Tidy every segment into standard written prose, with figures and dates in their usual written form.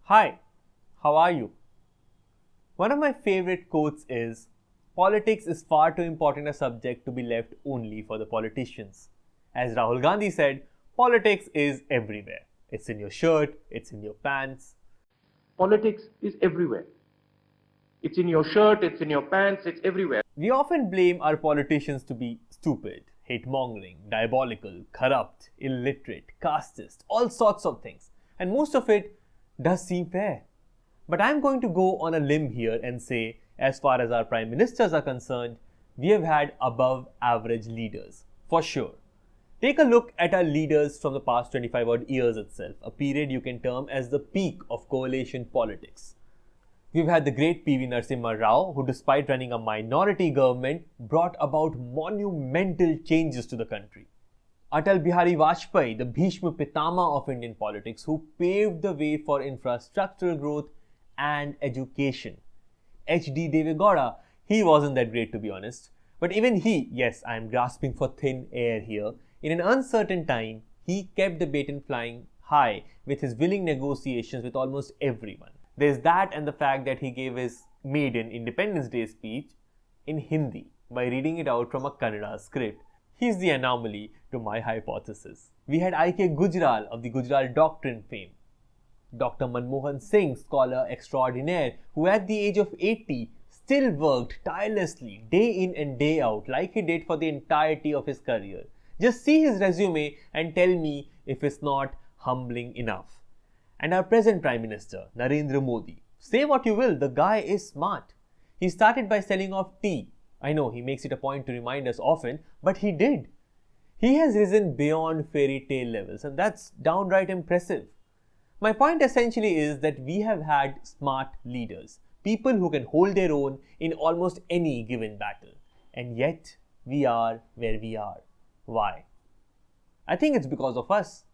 Hi, how are you? One of my favorite quotes is, "Politics is far too important a subject to be left only for the politicians." As Rahul Gandhi said, politics is everywhere. It's in your shirt, it's in your pants. Politics is everywhere. It's in your shirt, it's in your pants, it's everywhere. We often blame our politicians to be stupid, hate-mongering, diabolical, corrupt, illiterate, casteist, all sorts of things. And most of it does seem fair. But I'm going to go on a limb here and say, as far as our prime ministers are concerned, we have had above average leaders, for sure. Take a look at our leaders from the past 25 odd years itself, a period you can term as the peak of coalition politics. We've had the great PV Narasimha Rao, who despite running a minority government, brought about monumental changes to the country. Atal Bihari Vajpayee, the Bhishma Pitama of Indian politics, who paved the way for infrastructural growth and education. H.D. Devegowda, he wasn't that great to be honest. But even he, yes, I am grasping for thin air here, in an uncertain time, he kept the baton flying high with his willing negotiations with almost everyone. There's that and the fact that he gave his maiden Independence Day speech in Hindi by reading it out from a Kannada script. He's the anomaly to my hypothesis. We had I.K. Gujral of the Gujral Doctrine fame. Dr. Manmohan Singh, scholar extraordinaire, who at the age of 80 still worked tirelessly day in and day out like he did for the entirety of his career. Just see his resume and tell me if it's not humbling enough. And our present Prime Minister, Narendra Modi. Say what you will, the guy is smart. He started by selling off tea. I know he makes it a point to remind us often, but he did. He has risen beyond fairy tale levels, and that's downright impressive. My point essentially is that we have had smart leaders, people who can hold their own in almost any given battle. And yet, we are where we are. Why? I think it's because of us.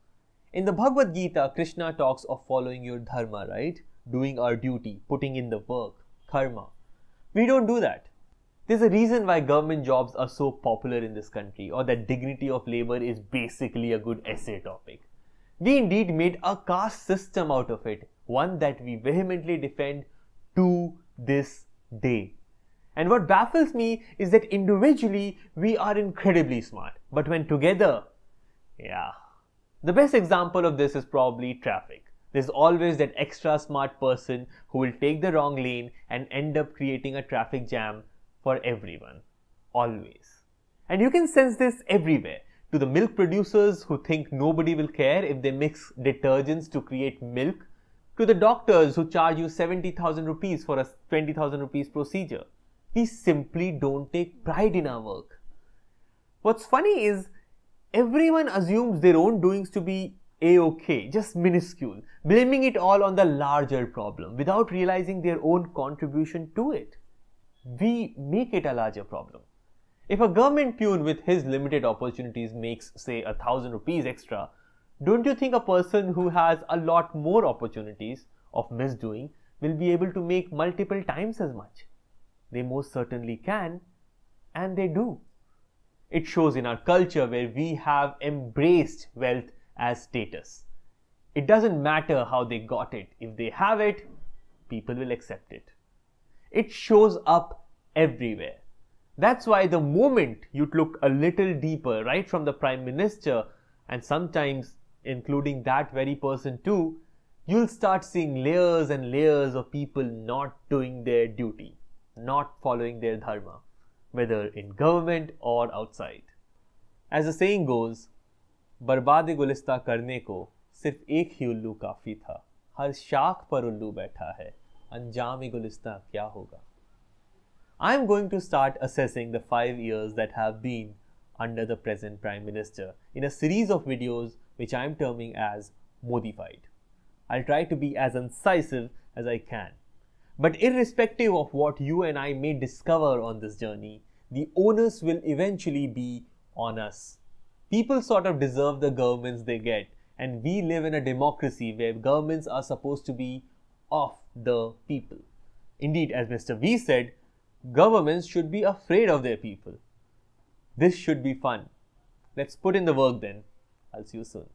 In the Bhagavad Gita, Krishna talks of following your dharma, right? Doing our duty, putting in the work, karma. We don't do that. There's a reason why government jobs are so popular in this country, or that dignity of labor is basically a good essay topic. We indeed made a caste system out of it, one that we vehemently defend to this day. And what baffles me is that individually we are incredibly smart, but when together, yeah. The best example of this is probably traffic. There's always that extra smart person who will take the wrong lane and end up creating a traffic jam for everyone. Always. And you can sense this everywhere. To the milk producers who think nobody will care if they mix detergents to create milk, to the doctors who charge you 70,000 rupees for a 20,000 rupees procedure. We simply don't take pride in our work. What's funny is everyone assumes their own doings to be a-okay, just minuscule, blaming it all on the larger problem without realizing their own contribution to it. We make it a larger problem. If a government peon with his limited opportunities makes, say, 1,000 rupees extra, don't you think a person who has a lot more opportunities of misdoing will be able to make multiple times as much? They most certainly can, and they do. It shows in our culture where we have embraced wealth as status. It doesn't matter how they got it. If they have it, people will accept it. It shows up everywhere. That's why the moment you look a little deeper, right from the Prime Minister, and sometimes including that very person too, you'll start seeing layers and layers of people not doing their duty, not following their dharma, whether in government or outside. As the saying goes, बर्बाद गुलिस्ता करने को सिर्फ एक ही उल्लू काफ़ी था, हर शाख पर उल्लू बैठा है, अंजाम गुलिस्ता क्या होगा? I am going to start assessing the 5 years that have been under the present Prime Minister in a series of videos which I am terming as Modi5ed. I'll try to be as incisive as I can. But irrespective of what you and I may discover on this journey, the onus will eventually be on us. People sort of deserve the governments they get, and we live in a democracy where governments are supposed to be of the people. Indeed, as Mr. V said, governments should be afraid of their people. This should be fun. Let's put in the work then. I'll see you soon.